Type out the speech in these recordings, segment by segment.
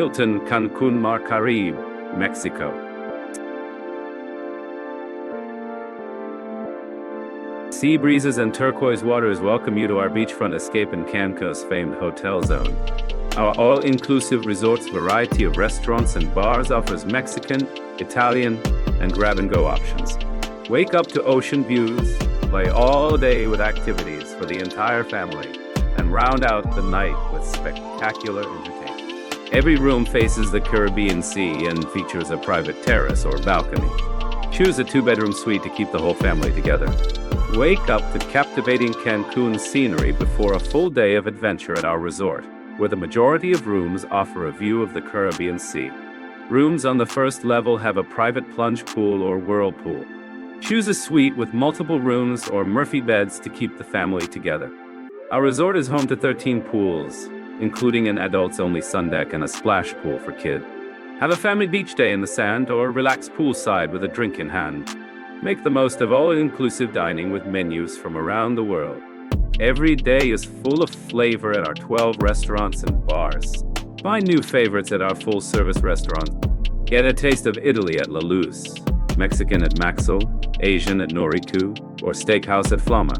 Hilton Cancun Caribe, Mexico. Sea breezes and turquoise waters welcome you to our beachfront escape in Cancun's famed hotel zone. Our all-inclusive resort's variety of restaurants and bars offers Mexican, Italian, and grab-and-go options. Wake up to ocean views, play all day with activities for the entire family, and round out the night with spectacular entertainment. Every room faces the Caribbean Sea and features a private terrace or balcony. Choose a two-bedroom suite to keep the whole family together. Wake up to captivating Cancun scenery before a full day of adventure at our resort, where the majority of rooms offer a view of the Caribbean Sea. Rooms on the first level have a private plunge pool or whirlpool. Choose a suite with multiple rooms or Murphy beds to keep the family together. Our resort is home to 13 pools, including an adults-only sun deck and a splash pool for kids. Have a family beach day in the sand or relax poolside with a drink in hand. Make the most of all-inclusive dining with menus from around the world. Every day is full of flavor at our 12 restaurants and bars. Find new favorites at our full-service restaurants. Get a taste of Italy at La Luz, Mexican at Maxo, Asian at Noriku, or Steakhouse at Flama.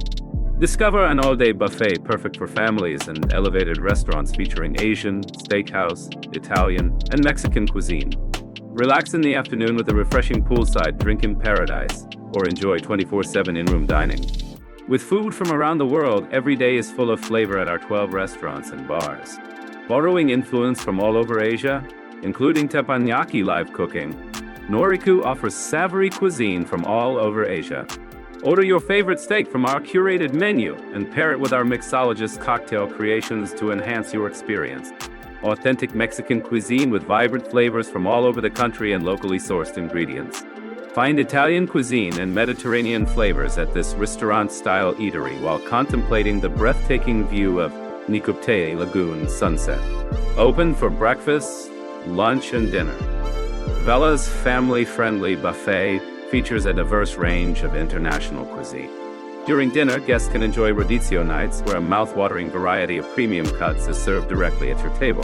Discover an all-day buffet perfect for families and elevated restaurants featuring Asian, steakhouse, Italian, and Mexican cuisine. Relax in the afternoon with a refreshing poolside drink in paradise, or enjoy 24/7 in-room dining. With food from around the world, every day is full of flavor at our 12 restaurants and bars. Borrowing influence from all over Asia, including teppanyaki live cooking, Noriku offers savory cuisine from all over Asia. Order your favorite steak from our curated menu and pair it with our mixologist cocktail creations to enhance your experience. Authentic Mexican cuisine with vibrant flavors from all over the country and locally sourced ingredients. Find Italian cuisine and Mediterranean flavors at this restaurant-style eatery while contemplating the breathtaking view of Nicupte Lagoon sunset. Open for breakfast, lunch, and dinner. Vella's family-friendly buffet features a diverse range of international cuisine. During dinner, guests can enjoy rodizio nights, where a mouth-watering variety of premium cuts is served directly at your table.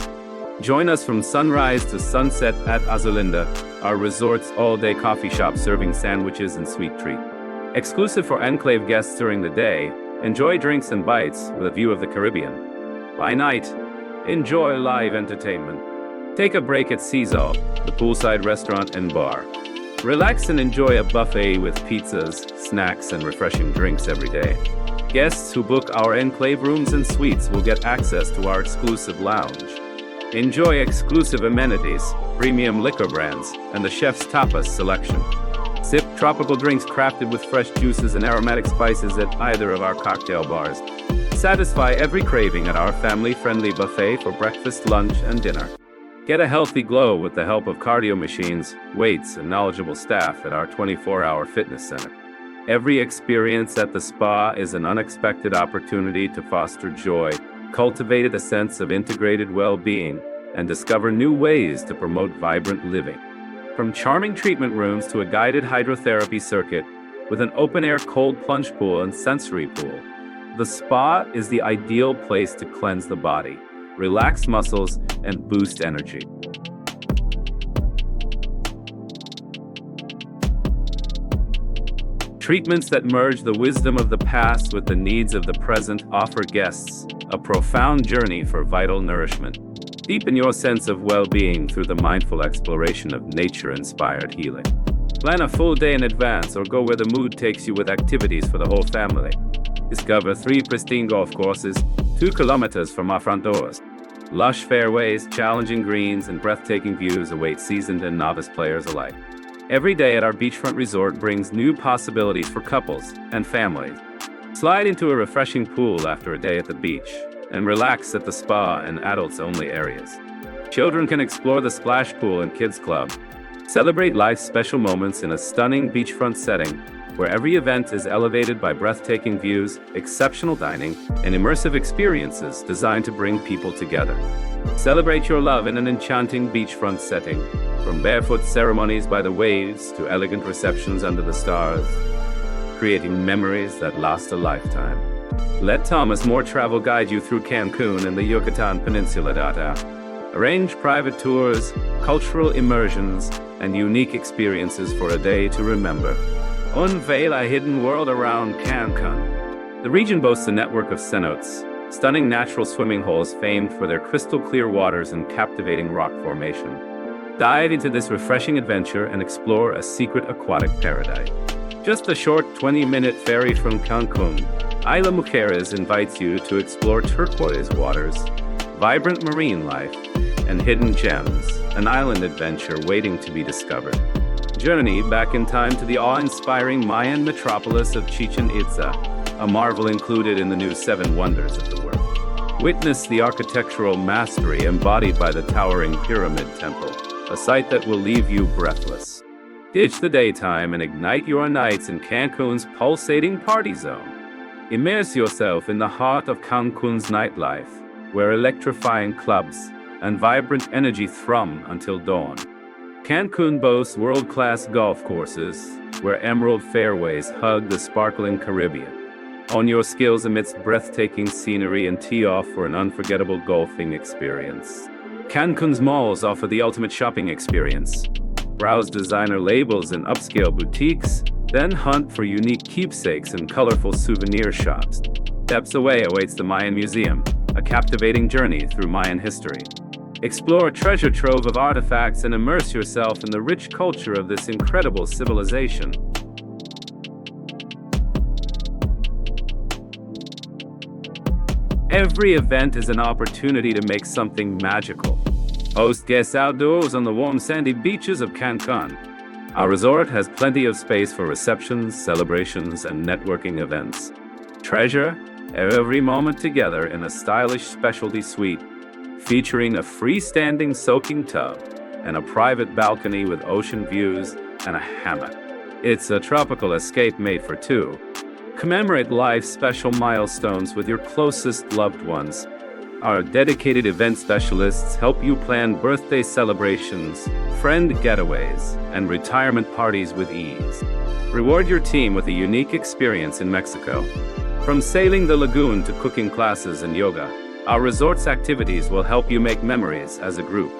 Join us from sunrise to sunset at Azulinda, our resort's all-day coffee shop serving sandwiches and sweet treats. Exclusive for Enclave guests during the day, enjoy drinks and bites with a view of the Caribbean. By night, enjoy live entertainment. Take a break at Cesar, the poolside restaurant and bar. Relax and enjoy a buffet with pizzas, snacks, and refreshing drinks every day. Guests who book our Enclave rooms and suites will get access to our exclusive lounge. Enjoy exclusive amenities, premium liquor brands, and the chef's tapas selection. Sip tropical drinks crafted with fresh juices and aromatic spices at either of our cocktail bars. Satisfy every craving at our family-friendly buffet for breakfast, lunch, and dinner. Get a healthy glow with the help of cardio machines, weights, and knowledgeable staff at our 24-hour fitness center. Every experience at the spa is an unexpected opportunity to foster joy, cultivate a sense of integrated well-being, and discover new ways to promote vibrant living. From charming treatment rooms to a guided hydrotherapy circuit with an open-air cold plunge pool and sensory pool, the spa is the ideal place to cleanse the body, relax muscles, and boost energy. Treatments that merge the wisdom of the past with the needs of the present offer guests a profound journey for vital nourishment. Deepen your sense of well-being through the mindful exploration of nature-inspired healing. Plan a full day in advance or go where the mood takes you with activities for the whole family. Discover 3 pristine golf courses, 2 kilometers from our front doors. Lush fairways, challenging greens, and breathtaking views await seasoned and novice players alike. Every day at our beachfront resort brings new possibilities for couples and families. Slide into a refreshing pool after a day at the beach and relax at the spa and adults-only areas. Children can explore the splash pool and kids club. Celebrate life's special moments in a stunning beachfront setting where every event is elevated by breathtaking views, exceptional dining, and immersive experiences designed to bring people together. Celebrate your love in an enchanting beachfront setting, from barefoot ceremonies by the waves to elegant receptions under the stars, creating memories that last a lifetime. Let Thomas More Travel guide you through Cancun and the Yucatan Peninsula. Arrange private tours, cultural immersions, and unique experiences for a day to remember. Unveil a hidden world around Cancun. The region boasts a network of cenotes, stunning natural swimming holes famed for their crystal-clear waters and captivating rock formation. Dive into this refreshing adventure and explore a secret aquatic paradise. Just a short 20-minute ferry from Cancun, Isla Mujeres invites you to explore turquoise waters, vibrant marine life, and hidden gems, an island adventure waiting to be discovered. Journey back in time to the awe-inspiring Mayan metropolis of Chichen Itza, a marvel included in the new Seven Wonders of the World. Witness the architectural mastery embodied by the towering Pyramid Temple, a sight that will leave you breathless. Ditch the daytime and ignite your nights in Cancun's pulsating party zone. Immerse yourself in the heart of Cancun's nightlife, where electrifying clubs and vibrant energy thrum until dawn. Cancun boasts world-class golf courses, where emerald fairways hug the sparkling Caribbean. Hone your skills amidst breathtaking scenery and tee off for an unforgettable golfing experience. Cancun's malls offer the ultimate shopping experience. Browse designer labels and upscale boutiques, then hunt for unique keepsakes and colorful souvenir shops. Steps away awaits the Mayan Museum, a captivating journey through Mayan history. Explore a treasure trove of artifacts and immerse yourself in the rich culture of this incredible civilization. Every event is an opportunity to make something magical. Host guests outdoors on the warm sandy beaches of Cancun. Our resort has plenty of space for receptions, celebrations, and networking events. Treasure every moment together in a stylish specialty suite, featuring a freestanding soaking tub and a private balcony with ocean views and a hammock. It's a tropical escape made for two. Commemorate life's special milestones with your closest loved ones. Our dedicated event specialists help you plan birthday celebrations, friend getaways, and retirement parties with ease. Reward your team with a unique experience in Mexico. From sailing the lagoon to cooking classes and yoga, our resort's activities will help you make memories as a group.